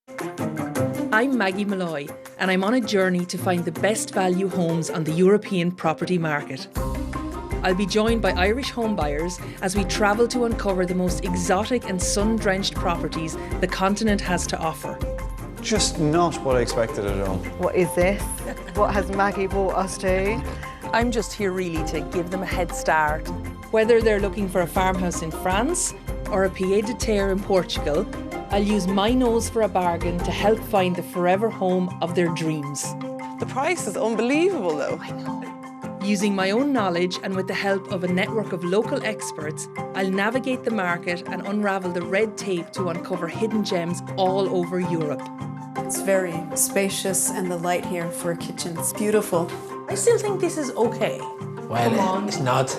I'm Maggie Malloy, and I'm on a journey to find the best value homes on the European property market. I'll be joined by Irish home buyers as we travel to uncover the most exotic and sun-drenched properties the continent has to offer. Just not what I expected at all. What is this? What has Maggie brought us to? I'm just here really to give them a head start. Whether they're looking for a farmhouse in France or a pied-à-terre in Portugal, I'll use my nose for a bargain to help find the forever home of their dreams. The price is unbelievable though. I know. Using my own knowledge and with the help of a network of local experts, I'll navigate the market and unravel the red tape to uncover hidden gems all over Europe. It's very spacious and the light here for a kitchen, it's beautiful. I still think this is okay. Well, it's not.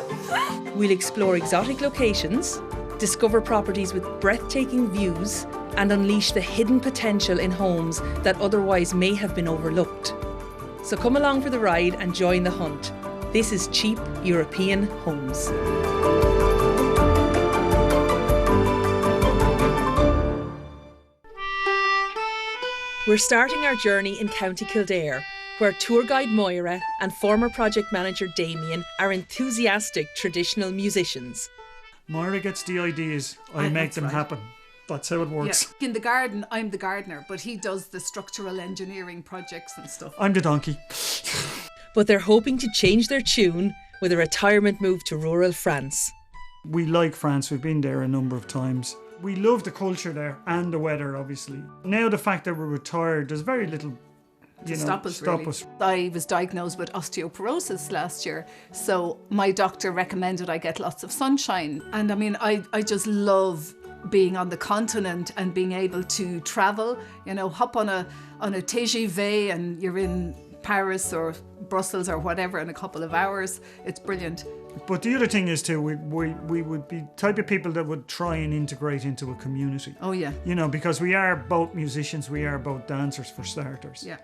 We'll explore exotic locations, discover properties with breathtaking views, and unleash the hidden potential in homes that otherwise may have been overlooked. So come along for the ride and join the hunt. This is Cheap European Homes. We're starting our journey in County Kildare, where tour guide Moira and former project manager Damien are enthusiastic traditional musicians. Moira gets the ideas, I make them happen. That's how it works. Yeah. In the garden, I'm the gardener, but he does the structural engineering projects and stuff. I'm the donkey. But they're hoping to change their tune with a retirement move to rural France. We like France, we've been there a number of times. We love the culture there and the weather, obviously. Now the fact that we're retired, there's very little stop us. I was diagnosed with osteoporosis last year, so my doctor recommended I get lots of sunshine. And I mean, I just love being on the continent and being able to travel, hop on a TGV and you're in Paris or Brussels or whatever in a couple of hours. It's brilliant. But the other thing is too, we would be type of people that would try and integrate into a community. Oh yeah. Because we are both musicians, we are both dancers for starters. Yeah.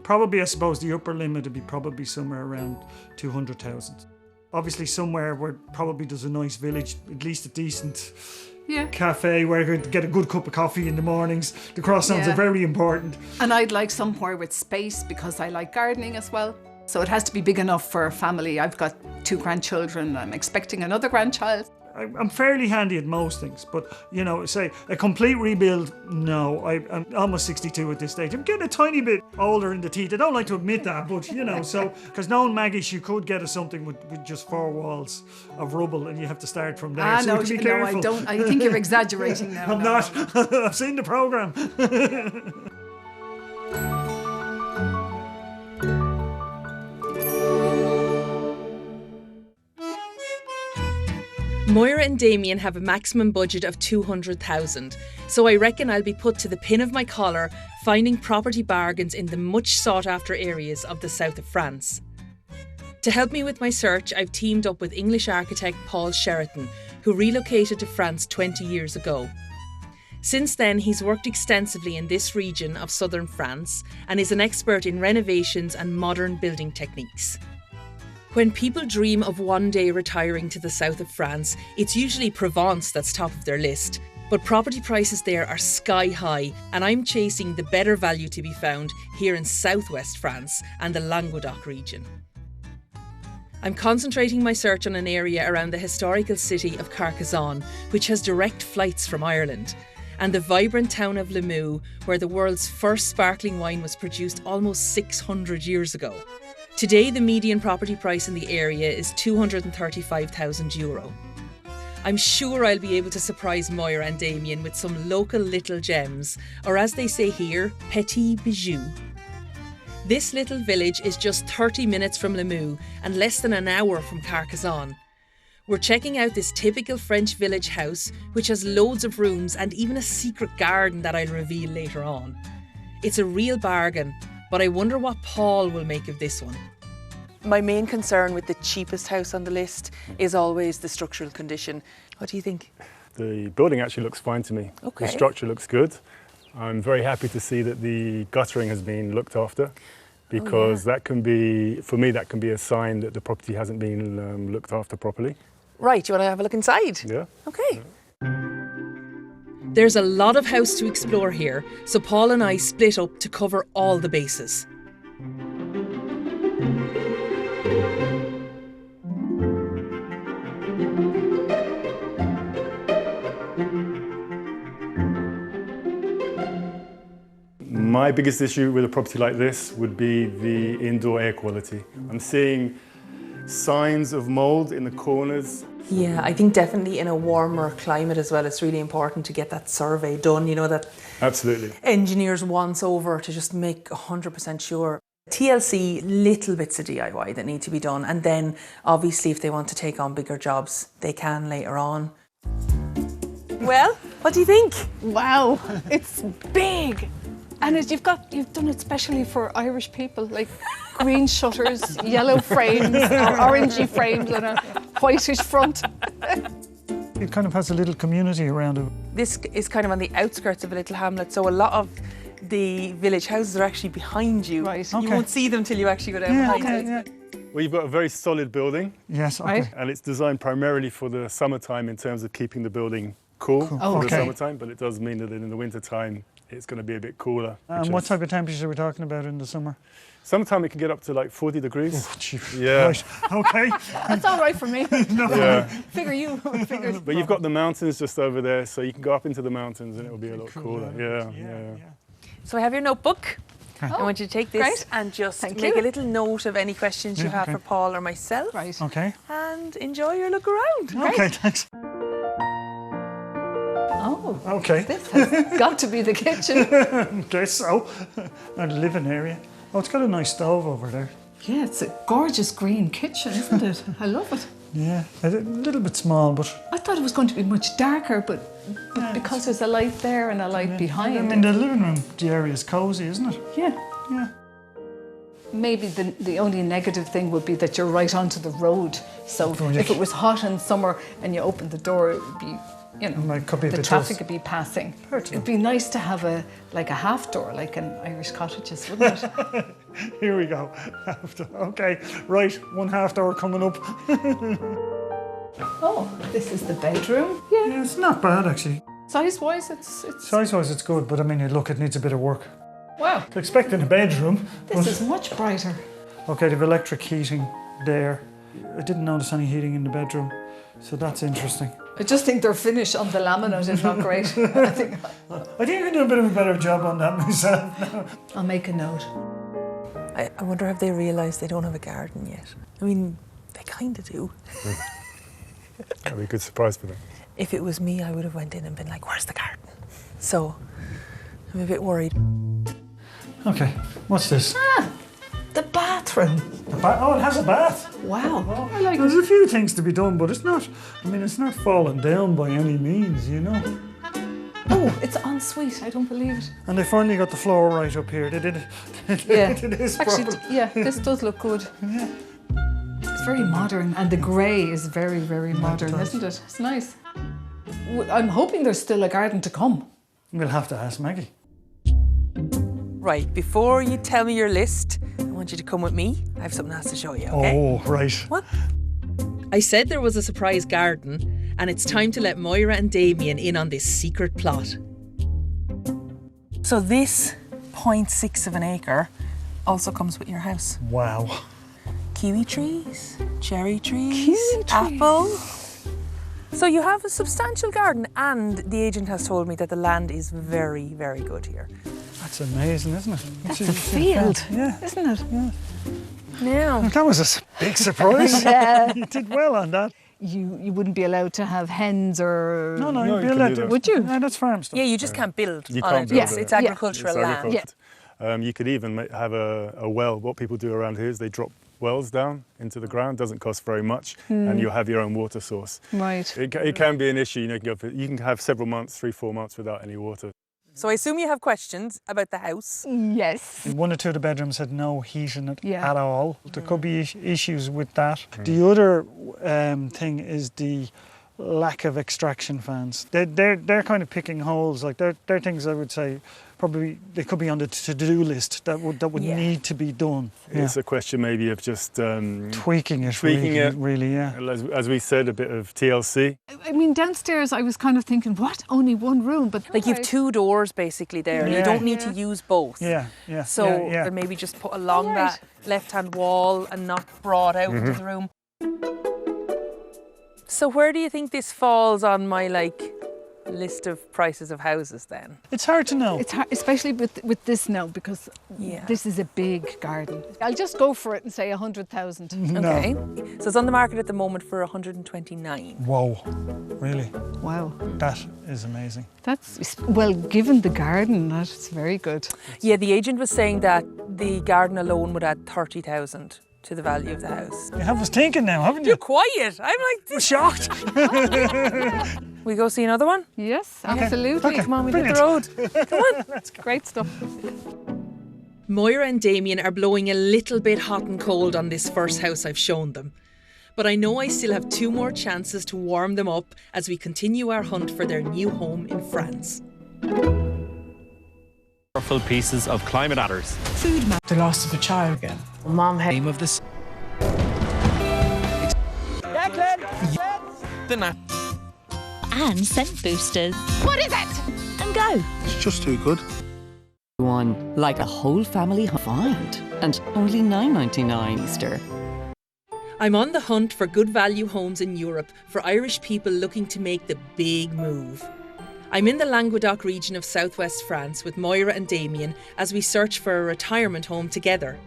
Probably, I suppose, the upper limit would be probably somewhere around 200,000. Obviously somewhere where probably there's a nice village, at least a decent cafe where you could get a good cup of coffee in the mornings. The croissants are very important. And I'd like somewhere with space because I like gardening as well. So it has to be big enough for a family. I've got 2 grandchildren. I'm expecting another grandchild. I'm fairly handy at most things, but, say a complete rebuild, no. I'm almost 62 at this stage. I'm getting a tiny bit older in the teeth. I don't like to admit that, but, so, because knowing Maggie, she could get us something with just 4 walls of rubble and you have to start from there. So be careful. I don't. I think you're exaggerating now. I'm not. I've seen the programme. Moira and Damien have a maximum budget of 200,000, so I reckon I'll be put to the pin of my collar finding property bargains in the much sought after areas of the south of France. To help me with my search, I've teamed up with English architect Paul Sheraton, who relocated to France 20 years ago. Since then, he's worked extensively in this region of southern France and is an expert in renovations and modern building techniques. When people dream of one day retiring to the south of France, it's usually Provence that's top of their list. But property prices there are sky high, and I'm chasing the better value to be found here in southwest France and the Languedoc region. I'm concentrating my search on an area around the historical city of Carcassonne, which has direct flights from Ireland, and the vibrant town of Limoux, where the world's first sparkling wine was produced almost 600 years ago. Today, the median property price in the area is €235,000. I'm sure I'll be able to surprise Moira and Damien with some local little gems, or as they say here, petits bijoux. This little village is just 30 minutes from Limoux and less than an hour from Carcassonne. We're checking out this typical French village house, which has loads of rooms and even a secret garden that I'll reveal later on. It's a real bargain, but I wonder what Paul will make of this one. My main concern with the cheapest house on the list is always the structural condition. What do you think? The building actually looks fine to me. Okay. The structure looks good. I'm very happy to see that the guttering has been looked after, because that can be, for me, that can be a sign that the property hasn't been looked after properly. Right, do you want to have a look inside? Yeah. Okay. Yeah. There's a lot of house to explore here, so Paul and I split up to cover all the bases. My biggest issue with a property like this would be the indoor air quality. I'm seeing signs of mould in the corners. Yeah, I think definitely in a warmer climate as well, it's really important to get that survey done, you know, that Absolutely. engineers once over to just make 100% sure. TLC, little bits of DIY that need to be done, and then obviously if they want to take on bigger jobs, they can later on. Well, what do you think? Wow, it's big. And you've done it specially for Irish people, like green shutters, yellow frames, or orangey frames and a whitish front. It kind of has a little community around it. This is kind of on the outskirts of a little hamlet, so a lot of the village houses are actually behind you. Right. You won't see them till you actually go down behind it. Well, you've got a very solid building. Yes, okay. Right. And it's designed primarily for the summertime in terms of keeping the building cool for the Okay. summertime, but it does mean that in the wintertime it's going to be a bit cooler. And what type of temperature are we talking about in the summer? Summertime it can get up to like 40 degrees. Oh, gee. Yeah. Right, okay. That's all right for me. Yeah. Figure you. Figures. But you've got the mountains just over there, so you can go up into the mountains and it'll be a lot cooler. Yeah. So I have your notebook. I want you to take this great. and just Thank make you. a little note of any questions you have for Paul or myself. Right. Okay. And enjoy your look around. Okay, thanks. Oh, Okay. this has got to be the kitchen. Okay, so, and the living area. Oh, it's got a nice stove over there. Yeah, it's a gorgeous green kitchen, isn't it? I love it. Yeah, a little bit small, but I thought it was going to be much darker, but because there's a light there and a light behind I mean, the living room, the area is cosy, isn't it? Yeah. Yeah. Maybe the only negative thing would be that you're right onto the road. So Oh, yeah. if it was hot in summer and you opened the door, it would be, you know, It could be a the bit traffic tough. would be passing. It'd be nice to have a half door, like in Irish cottages, wouldn't it? Here we go. Okay, right, one half door coming up. Oh, this is the bedroom. Yeah, it's not bad actually. Size-wise, it's Size-wise, it's good, but I mean, look, it needs a bit of work. wow. Expecting a bedroom. This is much brighter. Okay, they've electric heating there. I didn't notice any heating in the bedroom, so that's interesting. I just think their finish on the laminate is not great. I think I think I can do a bit of a better job on that myself now. I'll make a note. I wonder if they realise they don't have a garden yet. I mean, they kind of do. That'll be a good surprise for them. If it was me, I would have went in and been like, where's the garden? So I'm a bit worried. Okay, what's this? The bathroom. Oh, it has a bath. Wow. I like There's it. a few things to be done, but it's not, I mean, it's not falling down by any means, you know. Oh, it's ensuite. I don't believe it. And they finally got the floor right up here. They did it. Yeah. It is Actually, proper. yeah, this does look good. Yeah. It's very modern, and the grey is very, very modern, does. isn't it? It's nice. I'm hoping there's still a garden to come. We'll have to ask Maggie. Right, before you tell me your list, I want you to come with me. I have something else to show you, okay? Oh, right. What? I said there was a surprise garden, and it's time to let Moira and Damien in on this secret plot. So this 0.6 of an acre also comes with your house. Wow. Kiwi trees, cherry trees, Kiwi trees. apple. So you have a substantial garden, and the agent has told me that the land is very, very good here. That's amazing, isn't it? That's a field, Yeah. isn't it? Yeah. Now, That was a big surprise. Yeah. You did well on that. You wouldn't be allowed to have hens or... No, No, you'd you be can allowed do to. that. Would you? Yeah, that's farm stuff. yeah, you just can't build You on can't it. build Yes, it. it's Yeah. agricultural It's land. agriculture. You could even have a well. What people do around here is they drop wells down into the ground. Doesn't cost very much, and you'll have your own water source. Right. It can be an issue. You can have several months, 3-4 months without any water. So I assume you have questions about the house. Yes. One or two of the bedrooms had no heating Yeah. at all. There could be issues with that. The other thing is the lack of extraction fans. They're kind of picking holes. Like they're things I would say probably they could be on the to-do list that would need to be done. It's a question maybe of just tweaking it, really, yeah. As we said, a bit of TLC. I mean, downstairs I was kind of thinking, what? Only one room? But like you've 2 doors basically there, and you don't need to use both. So maybe just put along that left-hand wall and not broad out into the room. So where do you think this falls on my list of prices of houses then? It's hard to know. It's hard, especially with this now, because this is a big garden. I'll just go for it and say 100,000. Okay. So it's on the market at the moment for 129. Whoa, really? Wow. That is amazing. That's, well, given the garden, that's very good. Yeah, the agent was saying that the garden alone would add 30,000 to the value of the house. You have us thinking now, haven't you? You're quiet. I'm like shocked. We go see another one? Yes, absolutely. Okay, come on, we hit the road. Come on. That's great stuff. Moira and Damien are blowing a little bit hot and cold on this first house I've shown them. But I know I still have 2 more chances to warm them up as we continue our hunt for their new home in France. Powerful pieces of climate adders. Food map. The loss of a child again. Mom had Name of this. The nap. And scent boosters. What is it? And go. It's just too good. One like a whole family find, and only $9.99 Easter. I'm on the hunt for good value homes in Europe for Irish people looking to make the big move. I'm in the Languedoc region of southwest France with Moira and Damien as we search for a retirement home together.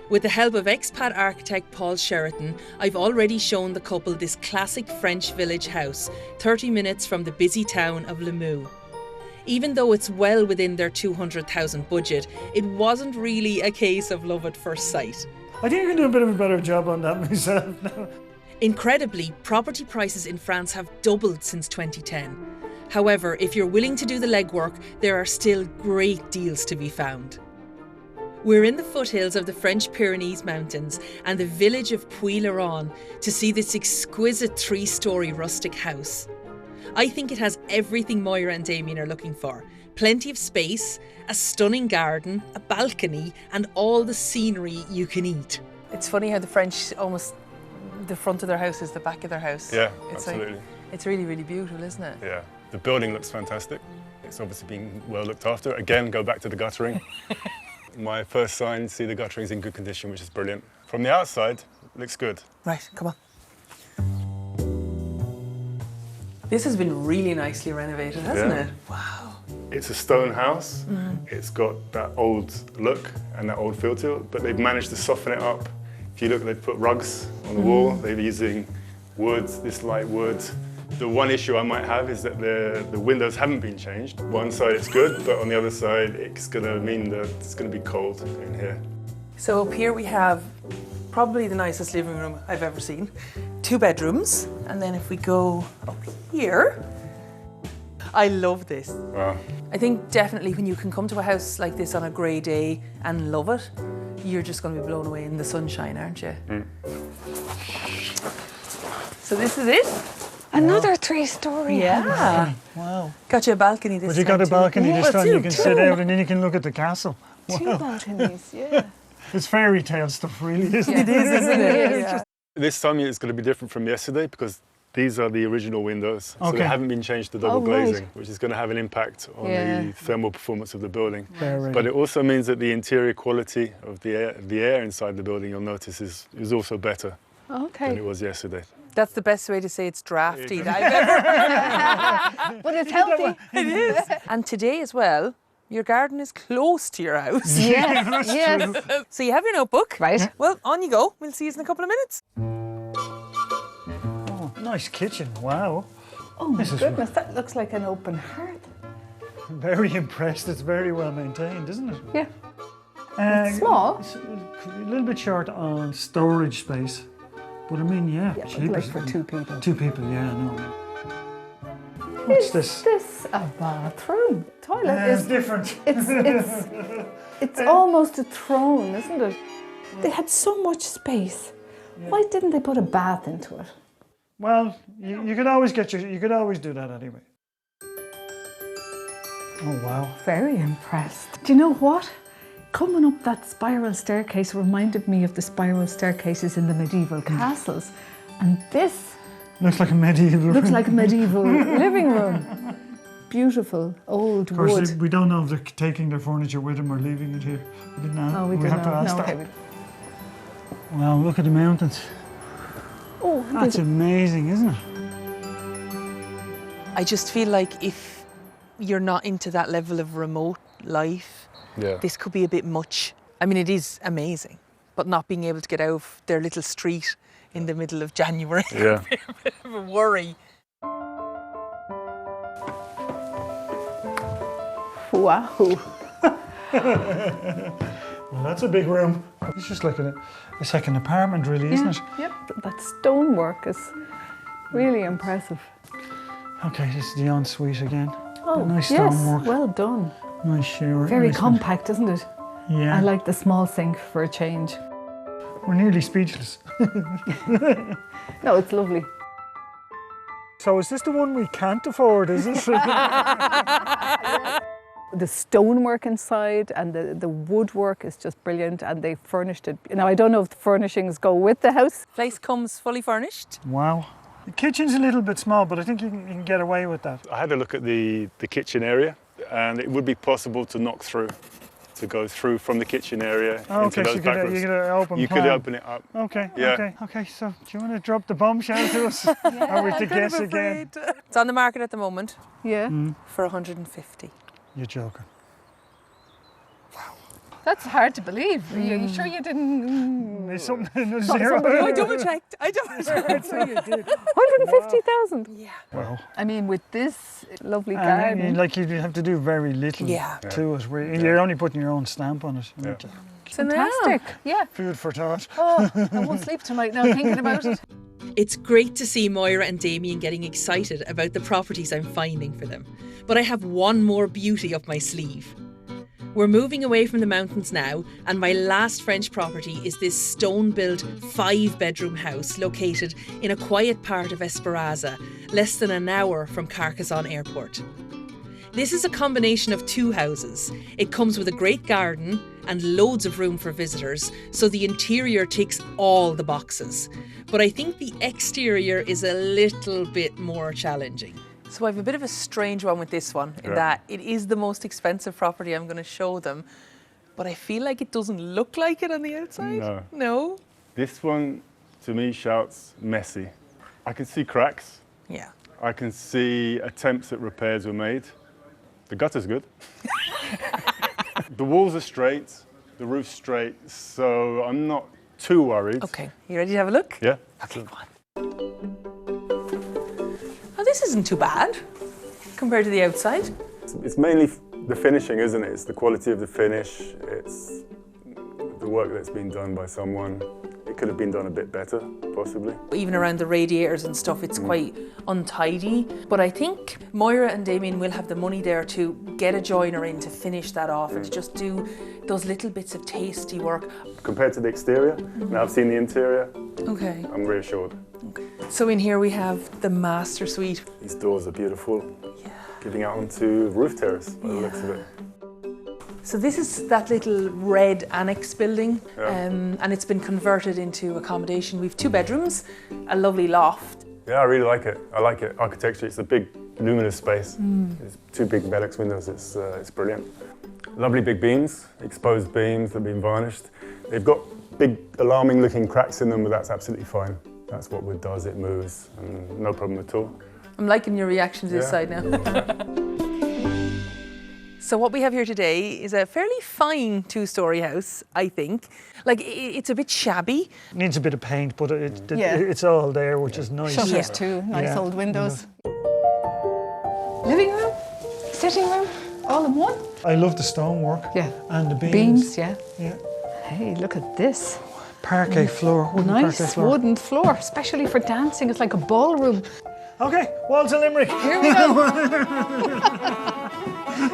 With the help of expat architect Paul Sheraton, I've already shown the couple this classic French village house, 30 minutes from the busy town of Limoux. Even though it's well within their 200,000 budget, it wasn't really a case of love at first sight. I think you can do a bit of a better job on that myself now. Incredibly, property prices in France have doubled since 2010. However, if you're willing to do the legwork, there are still great deals to be found. We're in the foothills of the French Pyrenees Mountains and the village of Puy-le-Roi to see this exquisite 3-storey rustic house. I think it has everything Moira and Damien are looking for. Plenty of space, a stunning garden, a balcony, and all the scenery you can eat. It's funny how the French almost, the front of their house is the back of their house. Yeah, it's absolutely. It's really, really beautiful, isn't it? Yeah. The building looks fantastic. It's obviously been well looked after. Again, go back to the guttering. My first sign, see the guttering's in good condition, which is brilliant. From the outside, looks good. Right, come on. This has been really nicely renovated, hasn't it? Wow. It's a stone house. It's got that old look and that old feel to it, but they've managed to soften it up. If you look, they've put rugs on the wall. They're using wood, this light wood. The one issue I might have is that the windows haven't been changed. One side it's good, but on the other side it's going to mean that it's going to be cold in here. So up here we have probably the nicest living room I've ever seen. 2 bedrooms, and then if we go up here, I love this. Wow. I think definitely when you can come to a house like this on a grey day and love it, you're just going to be blown away in the sunshine, aren't you? So this is it. Another 3-storey. Yeah. Wow. Got you a balcony this time. But you got a balcony this time. You can sit two. out and then you can look at the castle. 2 balconies, yeah. It's fairy tale stuff, really, isn't it? It is, isn't it? Yeah. This time it's going to be different from yesterday because these are the original windows, so they haven't been changed to double glazing, which is going to have an impact on the thermal performance of the building. But it also means that the interior quality of the air inside the building, you'll notice, is also better than it was yesterday. That's the best way to say it's drafty that I've ever. But it's healthy. It is. And today as well, your garden is close to your house. Yes, yes. So you have your notebook. Right. Well, on you go. We'll see you in a couple of minutes. Oh, nice kitchen. Wow. Oh my goodness, that looks like an open hearth. Very impressed. It's very well maintained, isn't it? Yeah. It's small. It's a little bit short on storage space. But I mean, cheap. Like for 2 people. 2 people, yeah, no. What's this? Is this a bathroom? Toilet It's different. It's almost a throne, isn't it? They had so much space. Why didn't they put a bath into it? Well, you could always you could always do that anyway. Oh, wow. Very impressed. Do you know what? Coming up that spiral staircase reminded me of the spiral staircases in the medieval castles. And this looks like a medieval looks like a medieval living room. Beautiful old Of course, wood. we don't know if they're taking their furniture with them or leaving it here. We didn't know. Oh, we have don't to know. ask No, that. okay. Wow, look at the mountains. Oh, That's amazing, isn't it? I just feel like if you're not into that level of remote life, this could be a bit much. I mean, it is amazing, but not being able to get out of their little street in the middle of January Yeah. could be a bit of a worry. Wow. Well, that's a big room. It's just like a second apartment, really, isn't it? Yep, that stonework is really impressive. Okay, this is the ensuite again. Oh, nice yes, stonework. well done. Nice shower. Very nice compact, isn't it? Yeah. I like the small sink for a change. We're nearly speechless. No, it's lovely. So is this the one we can't afford, is it? The stonework inside and the woodwork is just brilliant, and they furnished it. Now, I don't know if the furnishings go with the house. Place comes fully furnished. Wow. The kitchen's a little bit small, but I think you can get away with that. I had a look at the kitchen area, and it would be possible to knock through, to go through from the kitchen area Oh, into okay, so those back rooms. you could open You plan. could open it up. Okay, Yeah. okay. So do you want to drop the bombshell to us? Are we to guess again? It's on the market at the moment. Yeah. For 150. You're joking. That's hard to believe. Are you sure you didn't? There's something in the Something- zero. somebody- I double checked. I double checked. So you did. 150,000. Yeah. Wow. I mean, with this lovely And garden. like you have to do very little to it. You're only putting your own stamp on it. aren't you? Fantastic. Yeah. Food for thought. Oh, I won't sleep tonight now thinking about it. It's great to see Moira and Damien getting excited about the properties I'm finding for them. But I have one more beauty up my sleeve. We're moving away from the mountains now, and my last French property is this stone-built 5-bedroom house located in a quiet part of Esperanza, less than an hour from Carcassonne Airport. This is a combination of 2 houses. It comes with a great garden and loads of room for visitors, so the interior ticks all the boxes. But I think the exterior is a little bit more challenging. So I have a bit of a strange one with this one, in that it is the most expensive property I'm going to show them, but I feel like it doesn't look like it on the outside. No. No? This one, to me, shouts messy. I can see cracks. Yeah. I can see attempts at repairs were made. The gutter's good. The walls are straight, the roof's straight, so I'm not too worried. Okay, you ready to have a look? Yeah. Okay, go on. Oh, this isn't too bad compared to the outside. It's mainly the finishing, isn't it? It's the quality of the finish, it's the work that's been done by someone. It could have been done a bit better, possibly. Even around the radiators and stuff, it's quite untidy. But I think Moira and Damien will have the money there to get a joiner in to finish that off and to just do those little bits of tasty work. Compared to the exterior, now I've seen the interior, Okay. I'm reassured. So in here we have the master suite. These doors are beautiful, giving out onto roof terrace by the looks of it. So this is that little red annex building, Yeah. and it's been converted into accommodation. We've 2 bedrooms, a lovely loft. Yeah, I really like it. I like it. Architecture, it's a big, luminous space. There's 2 big Velux windows, it's brilliant. Lovely big beams, exposed beams that have been varnished. They've got big, alarming looking cracks in them, but that's absolutely fine. That's what wood does, it moves, and no problem at all. I'm liking your reaction to this side now. So what we have here today is a fairly fine 2-storey house, I think. Like, it's a bit shabby. Needs a bit of paint, but it's all there, which is nice. Shutters too, nice old windows. Living room, sitting room, all in one. I love the stonework. Yeah. And the beams. Beams, yeah. Yeah. Hey, look at this. Parquet floor. Wooden parquet Nice floor. wooden floor, especially for dancing. It's like a ballroom. Okay, Walls of Limerick. Here we go.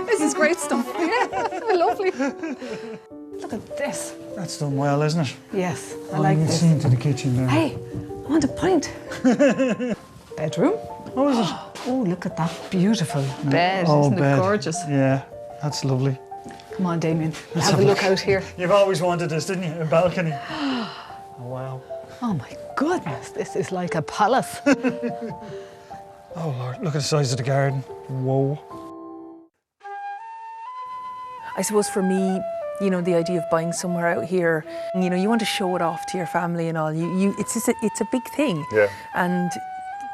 This is great stuff. Yeah, lovely. Look at this. That's done well, isn't it? Yes, I like can this. see into the kitchen there. Hey, I want a pint. Bedroom. What was it? Oh, look at that beautiful bed. Isn't it gorgeous? Yeah, that's lovely. Come on, Damien. Have a look out here. You've always wanted this, didn't you? A balcony. Oh, wow. Oh my goodness, this is like a palace. Oh Lord, look at the size of the garden. Whoa. I suppose for me, you know, the idea of buying somewhere out here, you know, you want to show it off to your family and all. It's a big thing. Yeah. And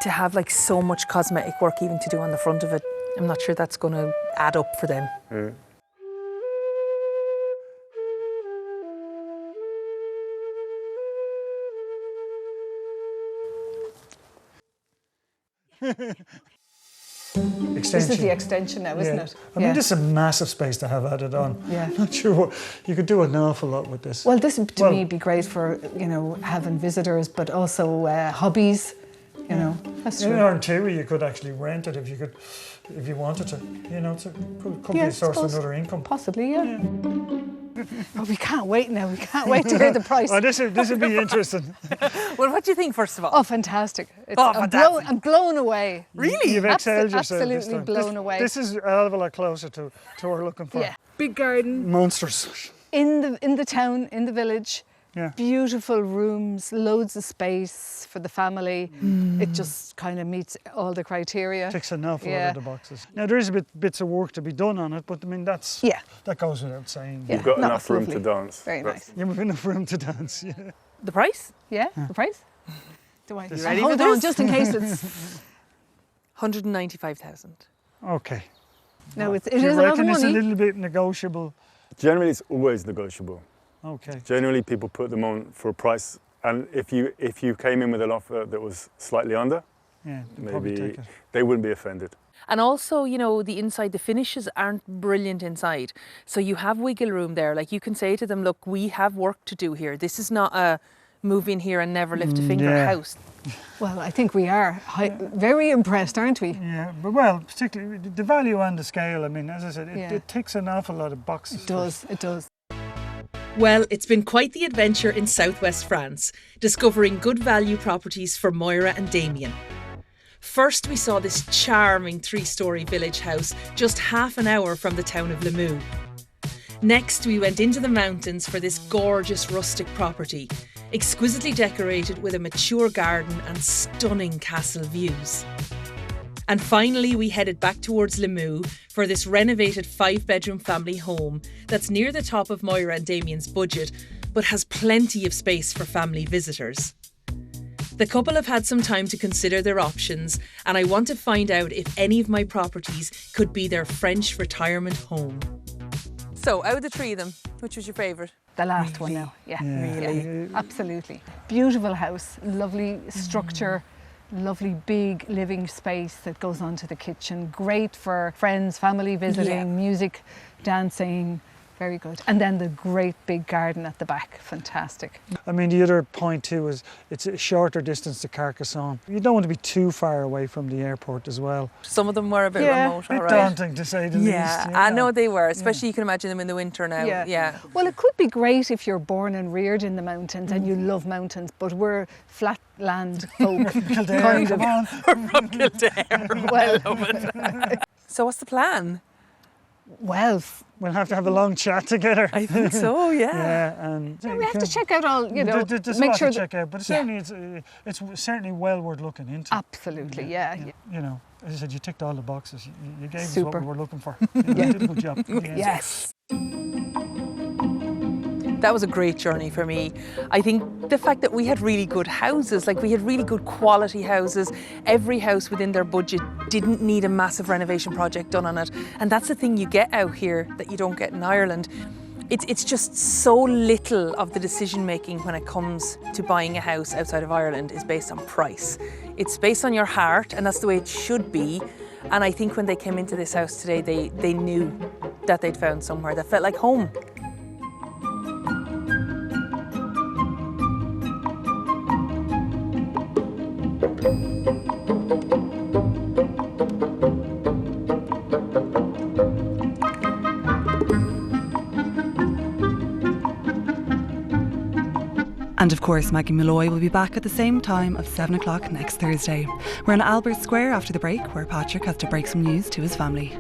to have like so much cosmetic work even to do on the front of it, I'm not sure that's going to add up for them. Mm. Extension. This is the extension now, isn't it? I mean, this is a massive space to have added on. Yeah. I'm not sure what, you could do an awful lot with this. Well, this would to me be great for, you know, having visitors, but also hobbies. You know, that's true. In theory, you could actually rent it if you wanted to. You know, could be a source of another income. Possibly, yeah. Oh, we can't wait now. We can't wait to hear the price. Oh, this would be interesting. Well, what do you think, first of all? Oh, fantastic. Fantastic. I'm blown away. Really? You've excelled yourself this Absolutely time. blown away. This is a hell of a lot closer to what we're looking for. Yeah. Big garden. Monsters. In the town, in the village. Yeah. Beautiful rooms, loads of space for the family. It just kind of meets all the criteria. Ticks an awful lot of the boxes. Now there is bits of work to be done on it, but I mean that goes without saying. You've got enough room to dance. Very nice. You've enough room to dance. Yeah. The price? Yeah, the price. Do I? You ready Hold for on, this? just in case it's. 195,000. Okay. No, it Do is you a lot of reckon it's a money. little bit negotiable? Generally, it's always negotiable. Okay. Generally, people put them on for a price, and if you came in with an offer that was slightly under, yeah, probably take it. They wouldn't be offended. And also, you know, the inside, the finishes aren't brilliant inside. So you have wiggle room there. Like you can say to them, look, we have work to do here. This is not a move in here and never lift a finger house. Well, I think we are very impressed, aren't we? Yeah, but well, particularly the value and the scale. I mean, as I said, it ticks an awful lot of boxes. It does, it does. Well, it's been quite the adventure in southwest France, discovering good value properties for Moira and Damien. First, we saw this charming 3-storey village house just half an hour from the town of Limoux. Next, we went into the mountains for this gorgeous rustic property, exquisitely decorated with a mature garden and stunning castle views. And finally, we headed back towards Limoux for this renovated 5-bedroom family home that's near the top of Moira and Damien's budget, but has plenty of space for family visitors. The couple have had some time to consider their options, and I want to find out if any of my properties could be their French retirement home. So, out of the three of them, which was your favourite? The last one now, Really? Yeah, absolutely. Beautiful house, lovely structure, lovely big living space that goes onto the kitchen. Great for friends, family visiting, music, dancing. Very good. And then the great big garden at the back. Fantastic. I mean, the other point too is it's a shorter distance to Carcassonne. You don't want to be too far away from the airport as well. Some of them were a bit remote, a bit all right. daunting to say the least. Yeah, I know they were, especially you can imagine them in the winter now. Yeah. Well, it could be great if you're born and reared in the mountains and you love mountains, but we're flatland folk. Kildare, kind come of. on. We're from Kildare. Well, I love it. So what's the plan? Well, we'll have to have a long chat together. I think so, yeah. Yeah, and we have to check out all, you know, there's make a lot sure to check out, but certainly it's certainly well worth looking into. Absolutely, yeah. You know, as I said, you ticked all the boxes. You gave us Super. what we were looking for. You did a good job. Yes. That was a great journey for me. I think the fact that we had really good houses, like we had really good quality houses, every house within their budget didn't need a massive renovation project done on it. And that's the thing you get out here that you don't get in Ireland. It's just so little of the decision making when it comes to buying a house outside of Ireland is based on price. It's based on your heart, and that's the way it should be. And I think when they came into this house today, they knew that they'd found somewhere that felt like home. And of course, Maggie Malloy will be back at the same time of 7 o'clock next Thursday. We're in Albert Square after the break, where Patrick has to break some news to his family.